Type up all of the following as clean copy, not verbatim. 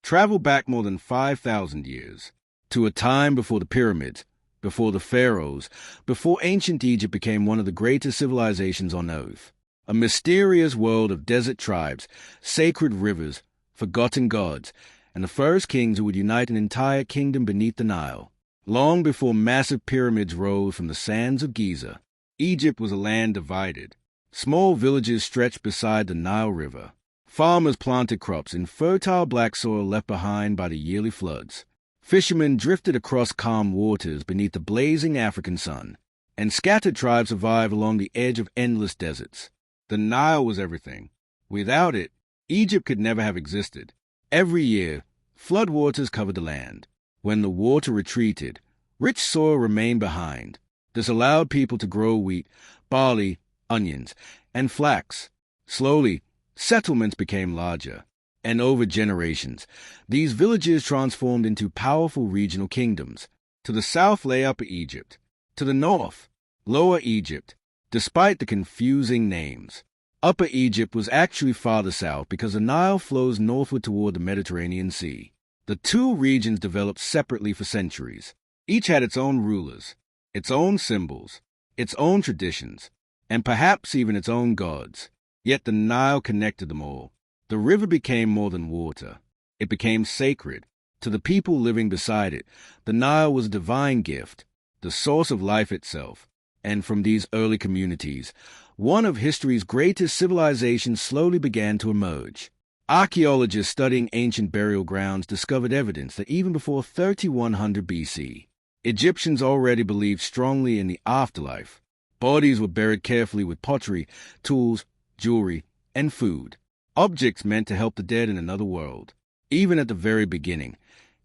Travel back more than 5,000 years, to a time before the pyramids, before the pharaohs, before ancient Egypt became one of the greatest civilizations on earth. A mysterious world of desert tribes, sacred rivers, forgotten gods, and the first kings who would unite an entire kingdom beneath the Nile. Long before massive pyramids rose from the sands of Giza, Egypt was a land divided. Small villages stretched beside the Nile River. Farmers planted crops in fertile black soil left behind by the yearly floods. Fishermen drifted across calm waters beneath the blazing African sun, and scattered tribes survived along the edge of endless deserts. The Nile was everything. Without it, Egypt could never have existed. Every year, floodwaters covered the land. When the water retreated, rich soil remained behind. This allowed people to grow wheat, barley, onions, and flax. Slowly, settlements became larger, and over generations, these villages transformed into powerful regional kingdoms. To the south lay Upper Egypt, to the north, Lower Egypt. Despite the confusing names, Upper Egypt was actually farther south because the Nile flows northward toward the Mediterranean Sea. The two regions developed separately for centuries. Each had its own rulers, its own symbols, its own traditions, and perhaps even its own gods. Yet the Nile connected them all. The river became more than water. It became sacred. To the people living beside it, the Nile was a divine gift, the source of life itself. And from these early communities, one of history's greatest civilizations slowly began to emerge. Archaeologists studying ancient burial grounds discovered evidence that even before 3100 BC, Egyptians already believed strongly in the afterlife. Bodies were buried carefully with pottery, tools, jewelry, and food, objects meant to help the dead in another world. Even at the very beginning,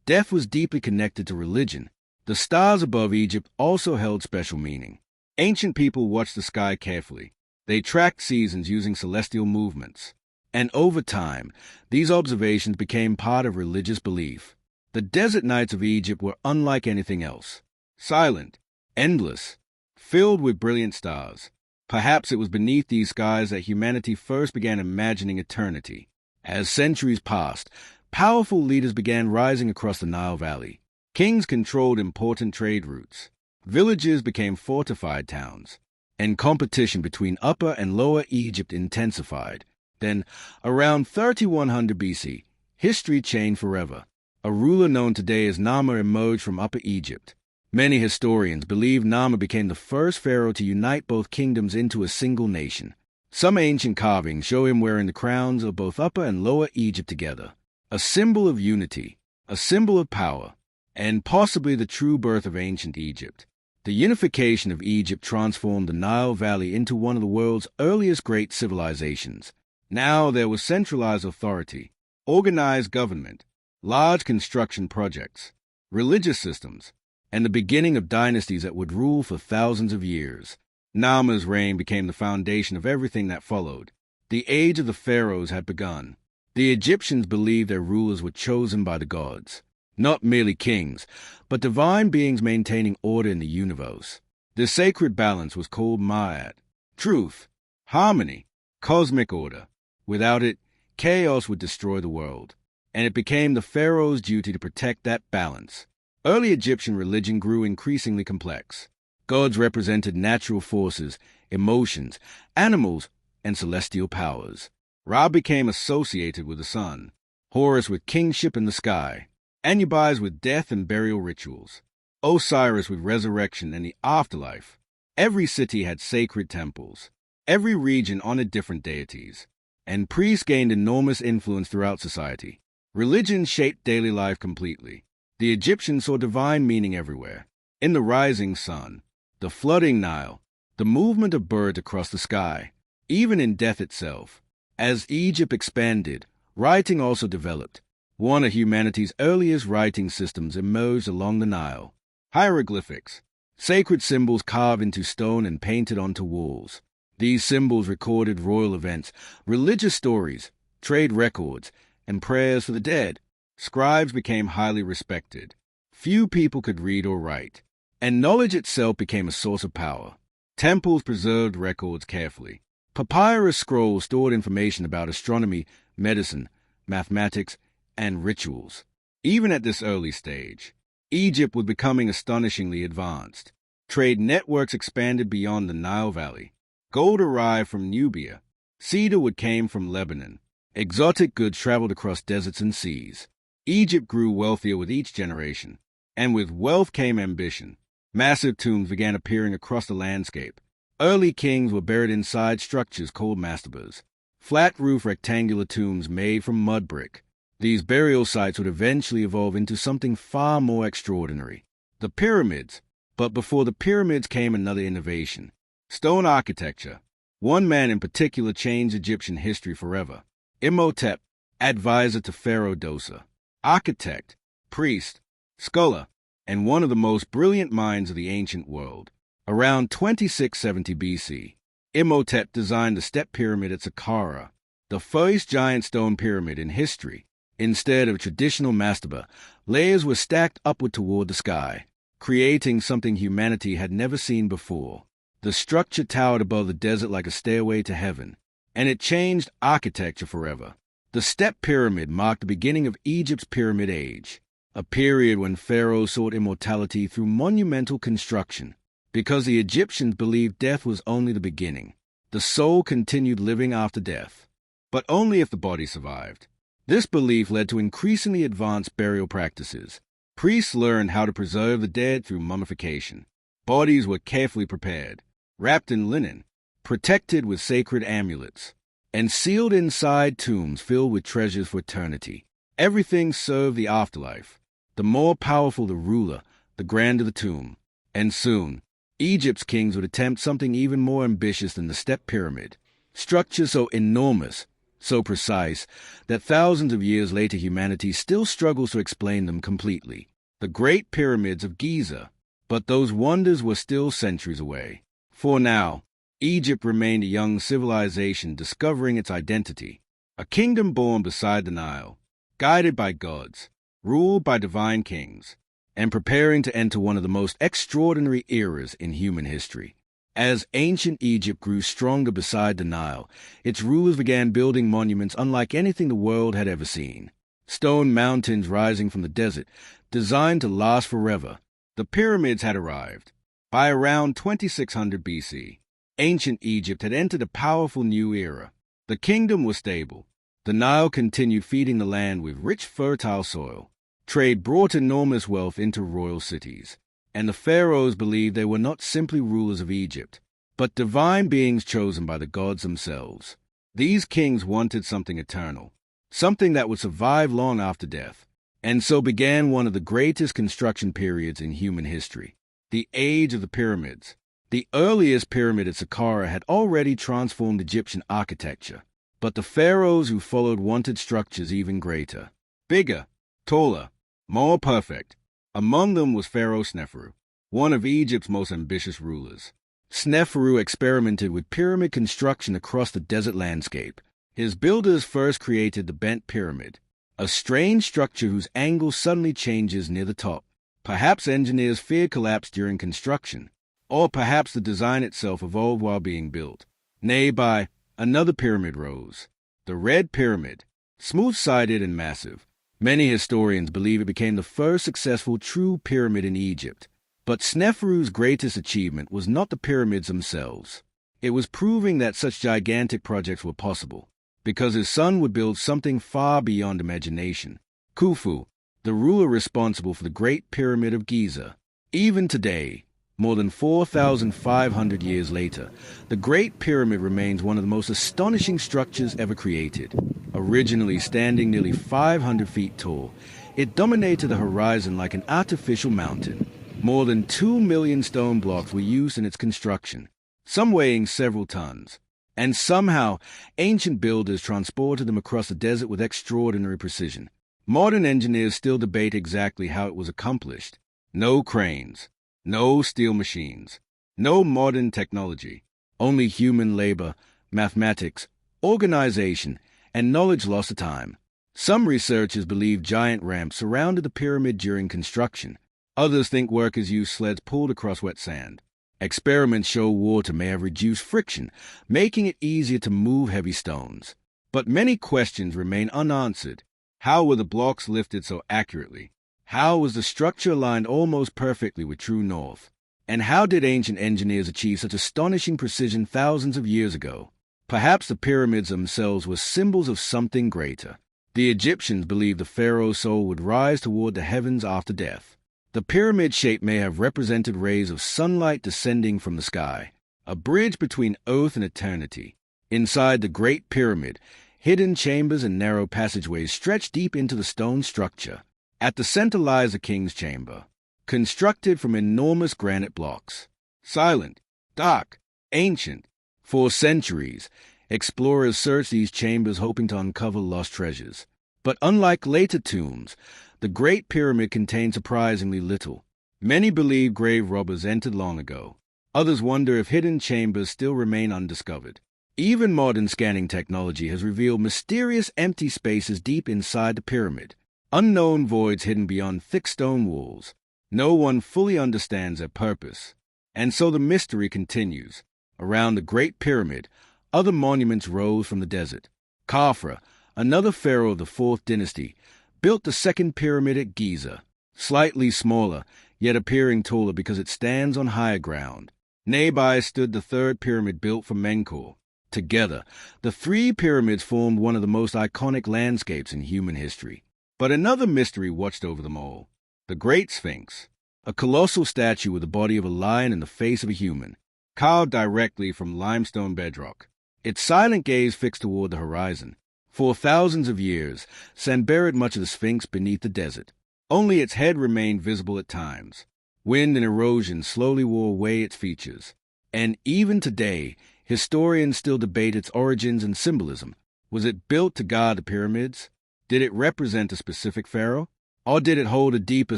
death was deeply connected to religion. The stars above Egypt also held special meaning. Ancient people watched the sky carefully. They tracked seasons using celestial movements. And over time, these observations became part of religious belief. The desert nights of Egypt were unlike anything else. Silent, endless, filled with brilliant stars. Perhaps it was beneath these skies that humanity first began imagining eternity. As centuries passed, powerful leaders began rising across the Nile Valley. Kings controlled important trade routes. Villages became fortified towns, and competition between Upper and Lower Egypt intensified. Then, around 3100 BC, history changed forever. A ruler known today as Narmer emerged from Upper Egypt. Many historians believe Narmer became the first pharaoh to unite both kingdoms into a single nation. Some ancient carvings show him wearing the crowns of both Upper and Lower Egypt together, a symbol of unity, a symbol of power, and possibly the true birth of ancient Egypt. The unification of Egypt transformed the Nile Valley into one of the world's earliest great civilizations. Now there was centralized authority, organized government, large construction projects, religious systems, and the beginning of dynasties that would rule for thousands of years. Narmer's reign became the foundation of everything that followed. The age of the pharaohs had begun. The Egyptians believed their rulers were chosen by the gods, not merely kings, but divine beings maintaining order in the universe. This sacred balance was called Ma'at, truth, harmony, cosmic order. Without it, chaos would destroy the world, and it became the pharaoh's duty to protect that balance. Early Egyptian religion grew increasingly complex. Gods represented natural forces, emotions, animals, and celestial powers. Ra became associated with the sun, Horus with kingship in the sky, Anubis with death and burial rituals, Osiris with resurrection and the afterlife. Every city had sacred temples. Every region honored different deities, and priests gained enormous influence throughout society. Religion shaped daily life completely. The Egyptians saw divine meaning everywhere. In the rising sun, the flooding Nile, the movement of birds across the sky, even in death itself. As Egypt expanded, writing also developed. One of humanity's earliest writing systems emerged along the Nile. Hieroglyphics, sacred symbols carved into stone and painted onto walls. These symbols recorded royal events, religious stories, trade records, and prayers for the dead. Scribes became highly respected. Few people could read or write, and knowledge itself became a source of power. Temples preserved records carefully. Papyrus scrolls stored information about astronomy, medicine, mathematics, and rituals. Even at this early stage, Egypt was becoming astonishingly advanced. Trade networks expanded beyond the Nile Valley. Gold arrived from Nubia. Cedar wood came from Lebanon. Exotic goods traveled across deserts and seas. Egypt grew wealthier with each generation, and with wealth came ambition. Massive tombs began appearing across the landscape. Early kings were buried inside structures called mastabas, flat-roof rectangular tombs made from mud brick. These burial sites would eventually evolve into something far more extraordinary: the pyramids. But before the pyramids came another innovation: stone architecture. One man in particular changed Egyptian history forever: Imhotep, advisor to Pharaoh Dosa, architect, priest, scholar, and one of the most brilliant minds of the ancient world. Around 2670 BC, Imhotep designed the Step Pyramid at Saqqara, the first giant stone pyramid in history. Instead of traditional mastaba, layers were stacked upward toward the sky, creating something humanity had never seen before. The structure towered above the desert like a stairway to heaven, and it changed architecture forever. The Step Pyramid marked the beginning of Egypt's Pyramid Age, a period when pharaohs sought immortality through monumental construction. Because the Egyptians believed death was only the beginning, the soul continued living after death, but only if the body survived. This belief led to increasingly advanced burial practices. Priests learned how to preserve the dead through mummification. Bodies were carefully prepared, wrapped in linen, protected with sacred amulets, and sealed inside tombs filled with treasures for eternity. Everything served the afterlife. The more powerful the ruler, the grander the tomb. And soon, Egypt's kings would attempt something even more ambitious than the Step Pyramid: structures so enormous, so precise, that thousands of years later humanity still struggles to explain them completely. The Great Pyramids of Giza. But those wonders were still centuries away. For now, Egypt remained a young civilization discovering its identity, a kingdom born beside the Nile, guided by gods, ruled by divine kings, and preparing to enter one of the most extraordinary eras in human history. As ancient Egypt grew stronger beside the Nile, its rulers began building monuments unlike anything the world had ever seen. Stone mountains rising from the desert, designed to last forever. The pyramids had arrived. By around 2600 BC, ancient Egypt had entered a powerful new era. The kingdom was stable. The Nile continued feeding the land with rich, fertile soil. Trade brought enormous wealth into royal cities, and the pharaohs believed they were not simply rulers of Egypt, but divine beings chosen by the gods themselves. These kings wanted something eternal, something that would survive long after death, and so began one of the greatest construction periods in human history: the Age of the Pyramids. The earliest pyramid at Saqqara had already transformed Egyptian architecture, but the pharaohs who followed wanted structures even greater, bigger, taller, more perfect. Among them was Pharaoh Sneferu, one of Egypt's most ambitious rulers. Sneferu experimented with pyramid construction across the desert landscape. His builders first created the bent pyramid, a strange structure whose angle suddenly changes near the top. Perhaps engineers feared collapse during construction, or perhaps the design itself evolved while being built. Nearby, another pyramid rose, the Red Pyramid, smooth-sided and massive. Many historians believe it became the first successful true pyramid in Egypt. But Sneferu's greatest achievement was not the pyramids themselves. It was proving that such gigantic projects were possible, because his son would build something far beyond imagination: Khufu, the ruler responsible for the Great Pyramid of Giza. Even today, more than 4,500 years later, the Great Pyramid remains one of the most astonishing structures ever created. Originally standing nearly 500 feet tall, it dominated the horizon like an artificial mountain. More than 2 million stone blocks were used in its construction, some weighing several tons. And somehow, ancient builders transported them across the desert with extraordinary precision. Modern engineers still debate exactly how it was accomplished. No cranes, no steel machines, no modern technology, only human labor, mathematics, organization, and knowledge lost to time. Some researchers believe giant ramps surrounded the pyramid during construction. Others think workers used sleds pulled across wet sand. Experiments show water may have reduced friction, making it easier to move heavy stones. But many questions remain unanswered. How were the blocks lifted so accurately? How was the structure aligned almost perfectly with true north? And how did ancient engineers achieve such astonishing precision thousands of years ago? Perhaps the pyramids themselves were symbols of something greater. The Egyptians believed the pharaoh's soul would rise toward the heavens after death. The pyramid shape may have represented rays of sunlight descending from the sky, a bridge between earth and eternity. Inside the Great Pyramid, hidden chambers and narrow passageways stretch deep into the stone structure. At the center lies the king's chamber, constructed from enormous granite blocks. Silent, dark, ancient. For centuries, explorers searched these chambers hoping to uncover lost treasures. But unlike later tombs, the Great Pyramid contained surprisingly little. Many believe grave robbers entered long ago. Others wonder if hidden chambers still remain undiscovered. Even modern scanning technology has revealed mysterious empty spaces deep inside the pyramid, unknown voids hidden beyond thick stone walls. No one fully understands their purpose. And so the mystery continues. Around the Great Pyramid, other monuments rose from the desert. Khafra, another pharaoh of the 4th dynasty, built the second pyramid at Giza, slightly smaller, yet appearing taller because it stands on higher ground. Nearby stood the third pyramid built for Menkaure. Together, the 3 pyramids formed one of the most iconic landscapes in human history. But another mystery watched over them all. The Great Sphinx, a colossal statue with the body of a lion and the face of a human, carved directly from limestone bedrock. Its silent gaze fixed toward the horizon. For thousands of years, San buried much of the Sphinx beneath the desert. Only its head remained visible at times. Wind and erosion slowly wore away its features. And even today, historians still debate its origins and symbolism. Was it built to guard the pyramids? Did it represent a specific pharaoh? Or did it hold a deeper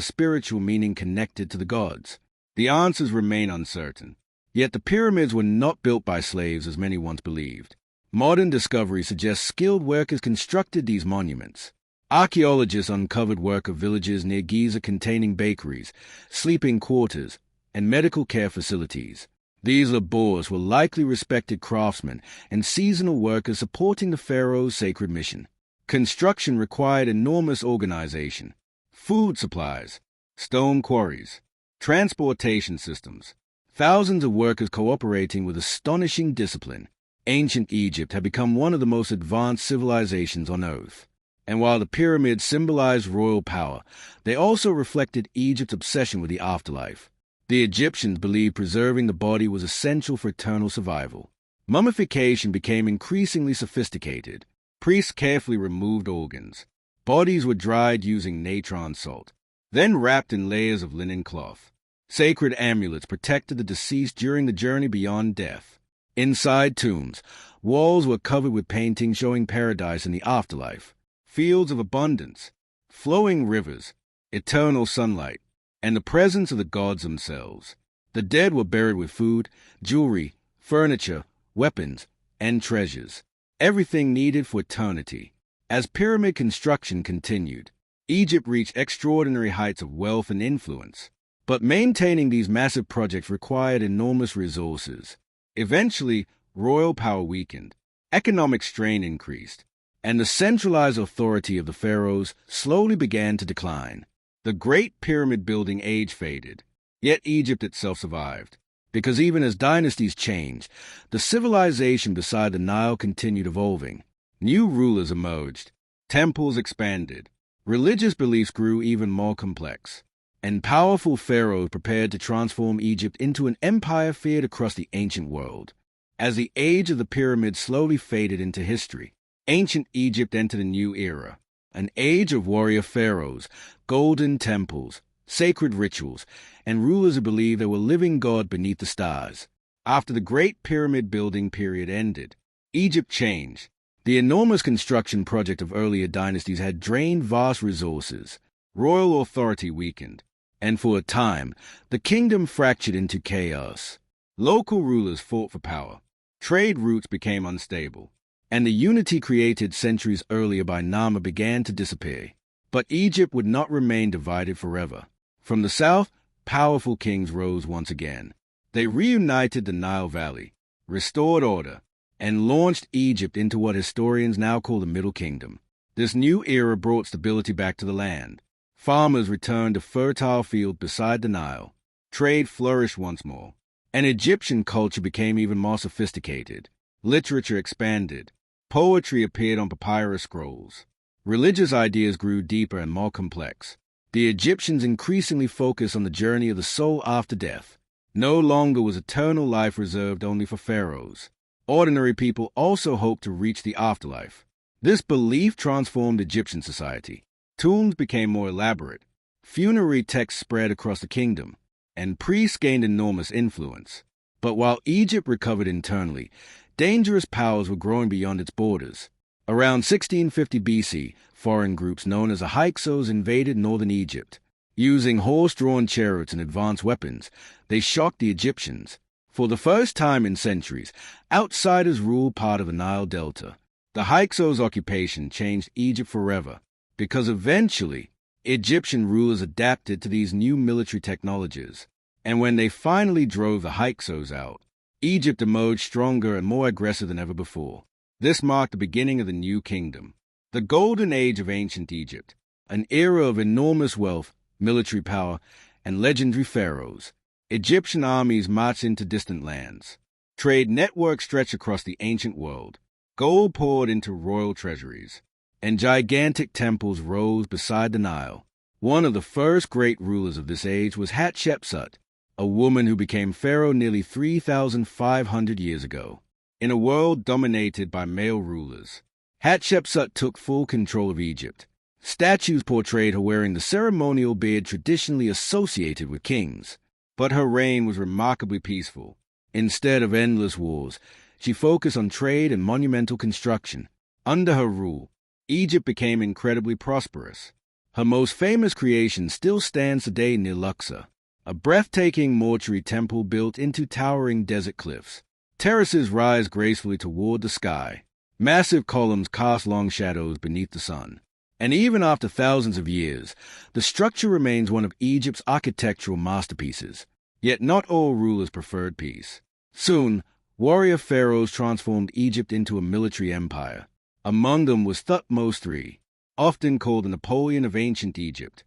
spiritual meaning connected to the gods? The answers remain uncertain. Yet the pyramids were not built by slaves as many once believed. Modern discovery suggests skilled workers constructed these monuments. Archaeologists uncovered work of villages near Giza containing bakeries, sleeping quarters, and medical care facilities. These labours were likely respected craftsmen and seasonal workers supporting the pharaoh's sacred mission. Construction required enormous organization. Food supplies, stone quarries, transportation systems, thousands of workers cooperating with astonishing discipline. Ancient Egypt had become one of the most advanced civilizations on earth. And while the pyramids symbolized royal power, they also reflected Egypt's obsession with the afterlife. The Egyptians believed preserving the body was essential for eternal survival. Mummification became increasingly sophisticated. Priests carefully removed organs. Bodies were dried using natron salt, then wrapped in layers of linen cloth. Sacred amulets protected the deceased during the journey beyond death. Inside tombs, walls were covered with paintings showing paradise in the afterlife, fields of abundance, flowing rivers, eternal sunlight, and the presence of the gods themselves. The dead were buried with food, jewelry, furniture, weapons, and treasures, everything needed for eternity. As pyramid construction continued, Egypt reached extraordinary heights of wealth and influence. But maintaining these massive projects required enormous resources. Eventually, royal power weakened, economic strain increased, and the centralized authority of the pharaohs slowly began to decline. The Great Pyramid building age faded, yet Egypt itself survived. Because even as dynasties changed, the civilization beside the Nile continued evolving. New rulers emerged, temples expanded, religious beliefs grew even more complex, and powerful pharaohs prepared to transform Egypt into an empire feared across the ancient world. As the age of the pyramids slowly faded into history, ancient Egypt entered a new era, an age of warrior pharaohs, golden temples, sacred rituals, and rulers who believed there were living God beneath the stars. After the Great Pyramid building period ended, Egypt changed. The enormous construction project of earlier dynasties had drained vast resources. Royal authority weakened, and for a time, the kingdom fractured into chaos. Local rulers fought for power. Trade routes became unstable, and the unity created centuries earlier by Narmer began to disappear. But Egypt would not remain divided forever. From the south, powerful kings rose once again. They reunited the Nile Valley, restored order, and launched Egypt into what historians now call the Middle Kingdom. This new era brought stability back to the land. Farmers returned to fertile fields beside the Nile. Trade flourished once more, and Egyptian culture became even more sophisticated. Literature expanded. Poetry appeared on papyrus scrolls. Religious ideas grew deeper and more complex. The Egyptians increasingly focused on the journey of the soul after death. No longer was eternal life reserved only for pharaohs. Ordinary people also hoped to reach the afterlife. This belief transformed Egyptian society. Tombs became more elaborate. Funerary texts spread across the kingdom, and priests gained enormous influence. But while Egypt recovered internally, dangerous powers were growing beyond its borders. Around 1650 BC, foreign groups known as the Hyksos invaded northern Egypt. Using horse-drawn chariots and advanced weapons, they shocked the Egyptians. For the first time in centuries, outsiders ruled part of the Nile Delta. The Hyksos' occupation changed Egypt forever, because eventually, Egyptian rulers adapted to these new military technologies. And when they finally drove the Hyksos out, Egypt emerged stronger and more aggressive than ever before. This marked the beginning of the New Kingdom, the golden age of ancient Egypt, an era of enormous wealth, military power, and legendary pharaohs. Egyptian armies marched into distant lands. Trade networks stretched across the ancient world. Gold poured into royal treasuries, and gigantic temples rose beside the Nile. One of the first great rulers of this age was Hatshepsut, a woman who became pharaoh nearly 3,500 years ago. In a world dominated by male rulers, Hatshepsut took full control of Egypt. Statues portrayed her wearing the ceremonial beard traditionally associated with kings. But her reign was remarkably peaceful. Instead of endless wars, she focused on trade and monumental construction. Under her rule, Egypt became incredibly prosperous. Her most famous creation still stands today near Luxor, a breathtaking mortuary temple built into towering desert cliffs. Terraces rise gracefully toward the sky. Massive columns cast long shadows beneath the sun. And even after thousands of years, the structure remains one of Egypt's architectural masterpieces. Yet not all rulers preferred peace. Soon, warrior pharaohs transformed Egypt into a military empire. Among them was Thutmose III, often called the Napoleon of ancient Egypt.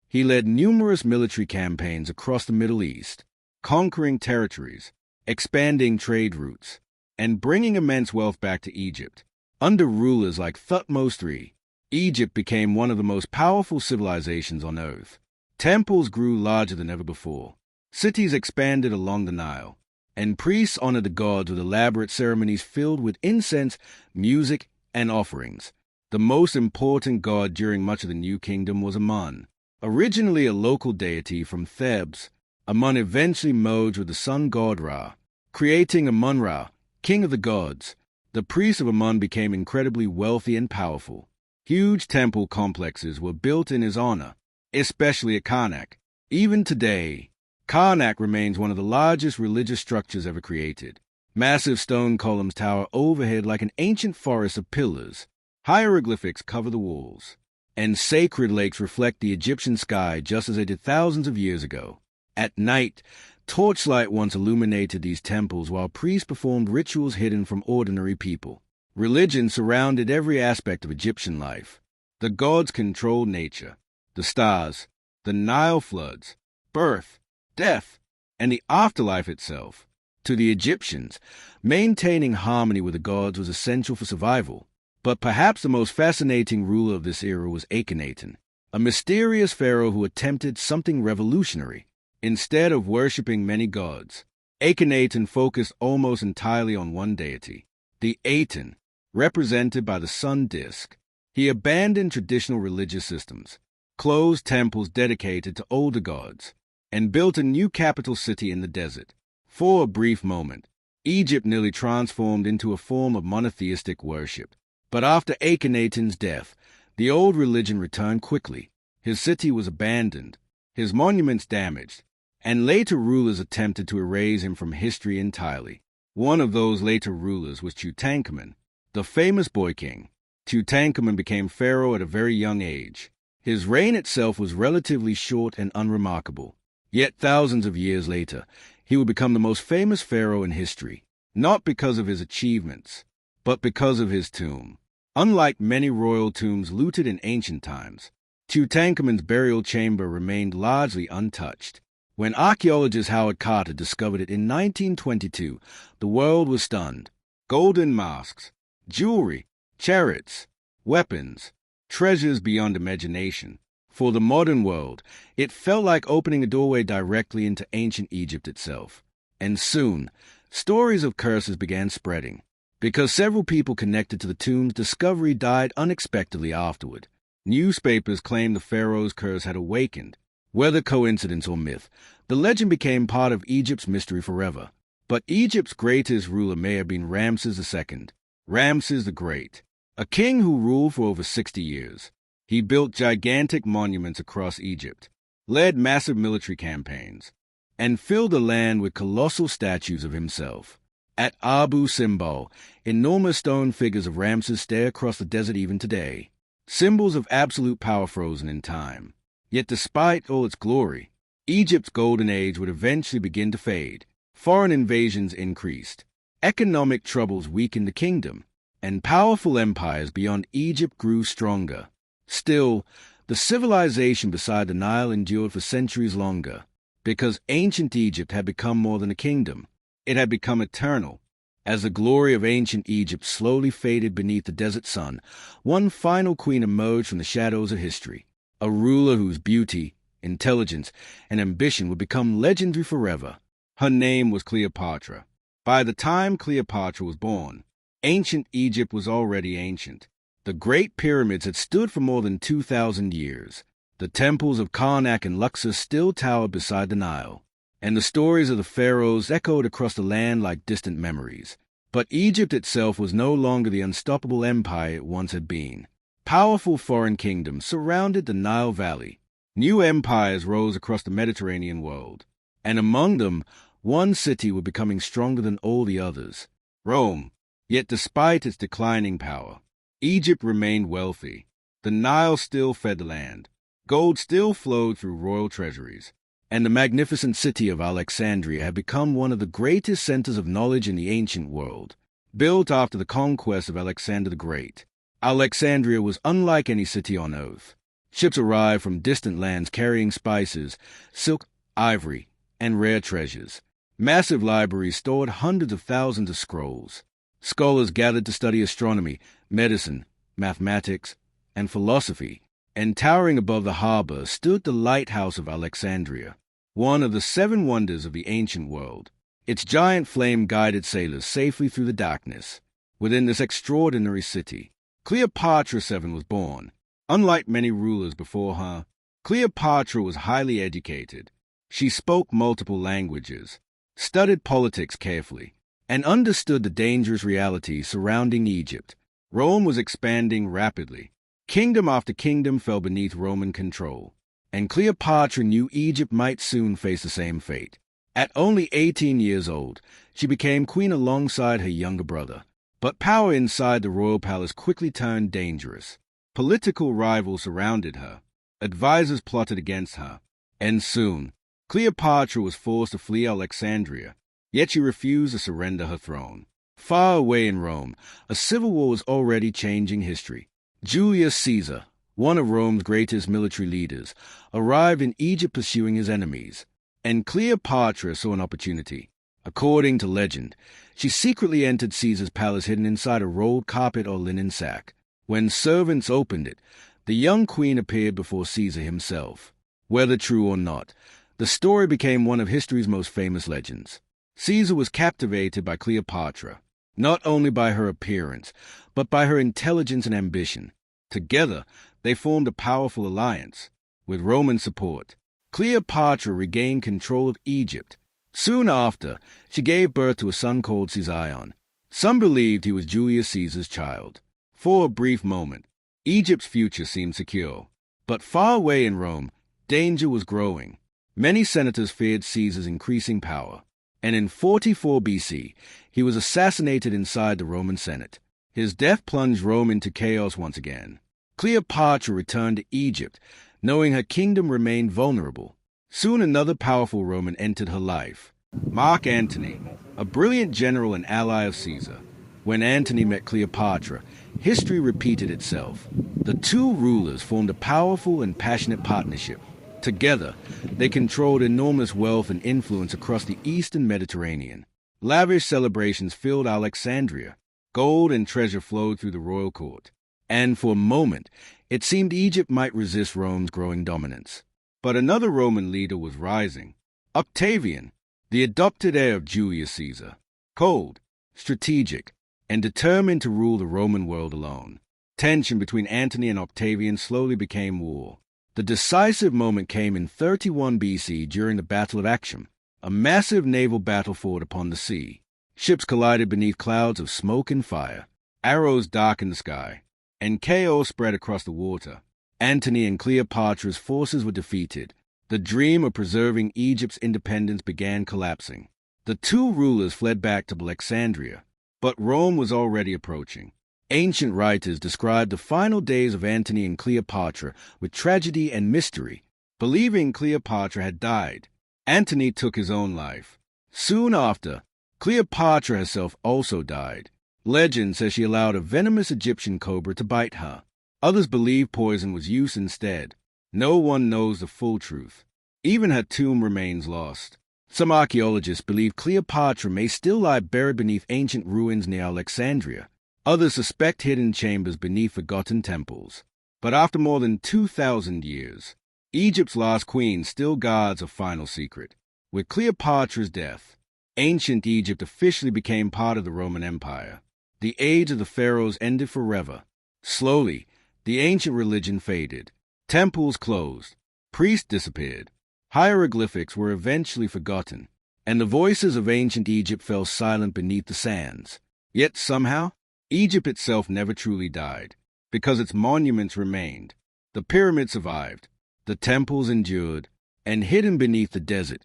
He led numerous military campaigns across the Middle East, conquering territories, expanding trade routes, and bringing immense wealth back to Egypt. Under rulers like Thutmose III, Egypt became one of the most powerful civilizations on earth. Temples grew larger than ever before. Cities expanded along the Nile, and priests honored the gods with elaborate ceremonies filled with incense, music, and offerings. The most important god during much of the New Kingdom was Amun. Originally a local deity from Thebes, Amun eventually merged with the sun god Ra, creating Amun-Ra, king of the gods. The priests of Amun became incredibly wealthy and powerful. Huge temple complexes were built in his honor, especially at Karnak. Even today, Karnak remains one of the largest religious structures ever created. Massive stone columns tower overhead like an ancient forest of pillars. Hieroglyphics cover the walls, and sacred lakes reflect the Egyptian sky just as they did thousands of years ago. At night, torchlight once illuminated these temples while priests performed rituals hidden from ordinary people. Religion surrounded every aspect of Egyptian life. The gods controlled nature, the stars, the Nile floods, birth, death, and the afterlife itself. To the Egyptians, maintaining harmony with the gods was essential for survival. But perhaps the most fascinating ruler of this era was Akhenaten, a mysterious pharaoh who attempted something revolutionary. Instead of worshipping many gods, Akhenaten focused almost entirely on one deity, the Aten, represented by the sun disk. He abandoned traditional religious systems, closed temples dedicated to older gods, and built a new capital city in the desert. For a brief moment, Egypt nearly transformed into a form of monotheistic worship. But after Akhenaten's death, the old religion returned quickly. His city was abandoned, his monuments damaged, and later rulers attempted to erase him from history entirely. One of those later rulers was Tutankhamun, the famous boy king. Tutankhamun became pharaoh at a very young age. His reign itself was relatively short and unremarkable. Yet thousands of years later, he would become the most famous pharaoh in history, not because of his achievements, but because of his tomb. Unlike many royal tombs looted in ancient times, Tutankhamun's burial chamber remained largely untouched. When archaeologist Howard Carter discovered it in 1922, the world was stunned. Golden masks, jewelry, chariots, weapons, treasures beyond imagination. For the modern world, it felt like opening a doorway directly into ancient Egypt itself. And soon, stories of curses began spreading. Because several people connected to the tomb's discovery died unexpectedly afterward. Newspapers claimed the pharaoh's curse had awakened. Whether coincidence or myth, the legend became part of Egypt's mystery forever. But Egypt's greatest ruler may have been Ramses II, Ramses the Great, a king who ruled for over 60 years. He built gigantic monuments across Egypt, led massive military campaigns, and filled the land with colossal statues of himself. At Abu Simbel, enormous stone figures of Ramses stare across the desert even today, symbols of absolute power frozen in time. Yet despite all its glory, Egypt's golden age would eventually begin to fade. Foreign invasions increased, economic troubles weakened the kingdom, and powerful empires beyond Egypt grew stronger. Still, the civilization beside the Nile endured for centuries longer, because ancient Egypt had become more than a kingdom. It had become eternal. As the glory of ancient Egypt slowly faded beneath the desert sun, one final queen emerged from the shadows of history, a ruler whose beauty, intelligence, and ambition would become legendary forever. Her name was Cleopatra. By the time Cleopatra was born, ancient Egypt was already ancient. The Great Pyramids had stood for more than 2,000 years. The temples of Karnak and Luxor still towered beside the Nile, and the stories of the pharaohs echoed across the land like distant memories. But Egypt itself was no longer the unstoppable empire it once had been. Powerful foreign kingdoms surrounded the Nile Valley. New empires rose across the Mediterranean world, and among them, one city was becoming stronger than all the others, Rome. Yet despite its declining power, Egypt remained wealthy. The Nile still fed the land. Gold still flowed through royal treasuries, and the magnificent city of Alexandria had become one of the greatest centers of knowledge in the ancient world. Built after the conquest of Alexander the Great, Alexandria was unlike any city on earth. Ships arrived from distant lands carrying spices, silk, ivory, and rare treasures. Massive libraries stored hundreds of thousands of scrolls. Scholars gathered to study astronomy, medicine, mathematics, and philosophy. And towering above the harbor stood the lighthouse of Alexandria, one of the 7 wonders of the ancient world. Its giant flame guided sailors safely through the darkness. Within this extraordinary city, Cleopatra VII was born. Unlike many rulers before her, Cleopatra was highly educated. She spoke multiple languages, studied politics carefully, and understood the dangerous reality surrounding Egypt. Rome was expanding rapidly. Kingdom after kingdom fell beneath Roman control, and Cleopatra knew Egypt might soon face the same fate. At only 18 years old, she became queen alongside her younger brother. But power inside the royal palace quickly turned dangerous. Political rivals surrounded her. Advisors plotted against her. And soon, Cleopatra was forced to flee Alexandria, yet she refused to surrender her throne. Far away in Rome, a civil war was already changing history. Julius Caesar, one of Rome's greatest military leaders, arrived in Egypt pursuing his enemies, and Cleopatra saw an opportunity. According to legend, she secretly entered Caesar's palace hidden inside a rolled carpet or linen sack. When servants opened it, the young queen appeared before Caesar himself. Whether true or not, the story became one of history's most famous legends. Caesar was captivated by Cleopatra, not only by her appearance, but by her intelligence and ambition. Together, they formed a powerful alliance. With Roman support, Cleopatra regained control of Egypt. Soon after, she gave birth to a son called Caesarion. Some believed he was Julius Caesar's child. For a brief moment, Egypt's future seemed secure. But far away in Rome, danger was growing. Many senators feared Caesar's increasing power, and in 44 BC, he was assassinated inside the Roman Senate. His death plunged Rome into chaos once again. Cleopatra returned to Egypt, knowing her kingdom remained vulnerable. Soon another powerful Roman entered her life, Mark Antony, a brilliant general and ally of Caesar. When Antony met Cleopatra, history repeated itself. The two rulers formed a powerful and passionate partnership. Together, they controlled enormous wealth and influence across the eastern Mediterranean. Lavish celebrations filled Alexandria. Gold and treasure flowed through the royal court. And for a moment, it seemed Egypt might resist Rome's growing dominance. But another Roman leader was rising. Octavian, the adopted heir of Julius Caesar. Cold, strategic, and determined to rule the Roman world alone. Tension between Antony and Octavian slowly became war. The decisive moment came in 31 BC during the Battle of Actium, a massive naval battle fought upon the sea. Ships collided beneath clouds of smoke and fire. Arrows darkened the sky, and chaos spread across the water. Antony and Cleopatra's forces were defeated. The dream of preserving Egypt's independence began collapsing. The two rulers fled back to Alexandria, but Rome was already approaching. Ancient writers described the final days of Antony and Cleopatra with tragedy and mystery. Believing Cleopatra had died, Antony took his own life. Soon after, Cleopatra herself also died. Legend says she allowed a venomous Egyptian cobra to bite her. Others believe poison was used instead. No one knows the full truth. Even her tomb remains lost. Some archaeologists believe Cleopatra may still lie buried beneath ancient ruins near Alexandria. Others suspect hidden chambers beneath forgotten temples. But after more than 2,000 years, Egypt's last queen still guards a final secret. With Cleopatra's death, ancient Egypt officially became part of the Roman Empire. The age of the pharaohs ended forever. Slowly, the ancient religion faded. Temples closed. Priests disappeared. Hieroglyphics were eventually forgotten, and the voices of ancient Egypt fell silent beneath the sands. Yet somehow, Egypt itself never truly died, because its monuments remained. The pyramids survived, the temples endured, and hidden beneath the desert,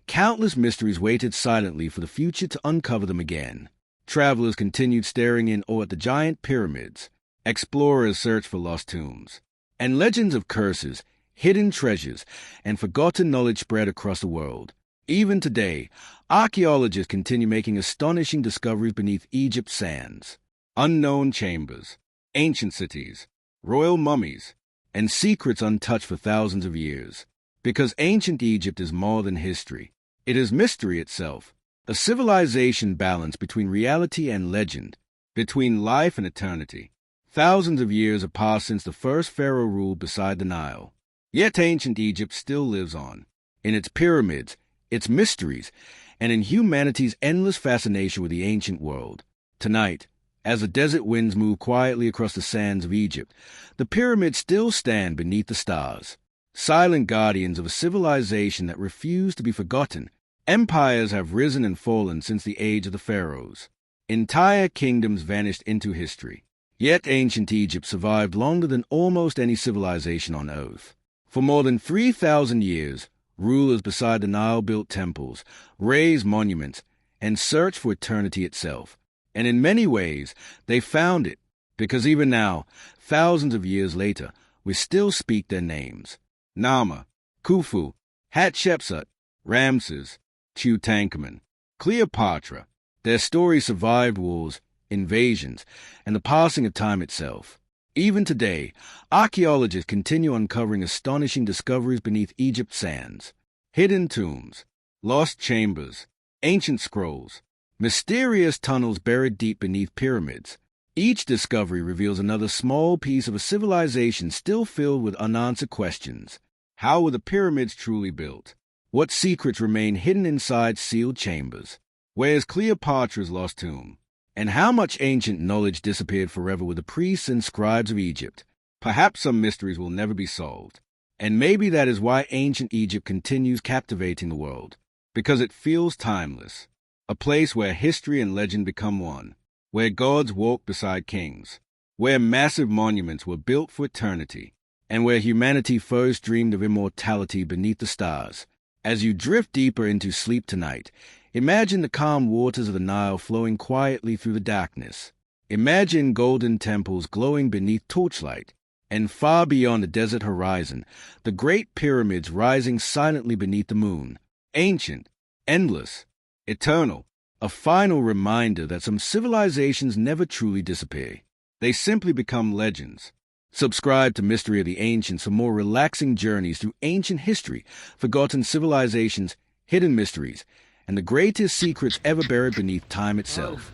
countless mysteries waited silently for the future to uncover them again. Travelers continued staring in awe at the giant pyramids. Explorers searched for lost tombs. And legends of curses, hidden treasures, and forgotten knowledge spread across the world. Even today, archaeologists continue making astonishing discoveries beneath Egypt's sands. Unknown chambers, ancient cities, royal mummies, and secrets untouched for thousands of years. Because ancient Egypt is more than history. It is mystery itself, a civilization balanced between reality and legend, between life and eternity. Thousands of years have passed since the first pharaoh ruled beside the Nile. Yet ancient Egypt still lives on, in its pyramids, its mysteries, and in humanity's endless fascination with the ancient world. Tonight, as the desert winds move quietly across the sands of Egypt, the pyramids still stand beneath the stars, silent guardians of a civilization that refused to be forgotten. Empires have risen and fallen since the age of the pharaohs. Entire kingdoms vanished into history. Yet ancient Egypt survived longer than almost any civilization on Earth. For more than 3,000 years, rulers beside the Nile built temples, raised monuments, and searched for eternity itself. And in many ways, they found it, because even now, thousands of years later, we still speak their names. Narmer, Khufu, Hatshepsut, Ramses, Tutankhamun, Cleopatra. Their stories survived wars, invasions, and the passing of time itself. Even today, archaeologists continue uncovering astonishing discoveries beneath Egypt's sands. Hidden tombs, lost chambers, ancient scrolls, mysterious tunnels buried deep beneath pyramids. Each discovery reveals another small piece of a civilization still filled with unanswered questions. How were the pyramids truly built? What secrets remain hidden inside sealed chambers? Where is Cleopatra's lost tomb? And how much ancient knowledge disappeared forever with the priests and scribes of Egypt? Perhaps some mysteries will never be solved. And maybe that is why ancient Egypt continues captivating the world. Because it feels timeless. A place where history and legend become one. Where gods walk beside kings. Where massive monuments were built for eternity. And where humanity first dreamed of immortality beneath the stars. As you drift deeper into sleep tonight, imagine the calm waters of the Nile flowing quietly through the darkness. Imagine golden temples glowing beneath torchlight, and far beyond the desert horizon, the great pyramids rising silently beneath the moon. Ancient, endless, eternal. A final reminder that some civilizations never truly disappear. They simply become legends. Subscribe to Mystery of the Ancients for more relaxing journeys through ancient history, forgotten civilizations, hidden mysteries, and the greatest secrets ever buried beneath time itself.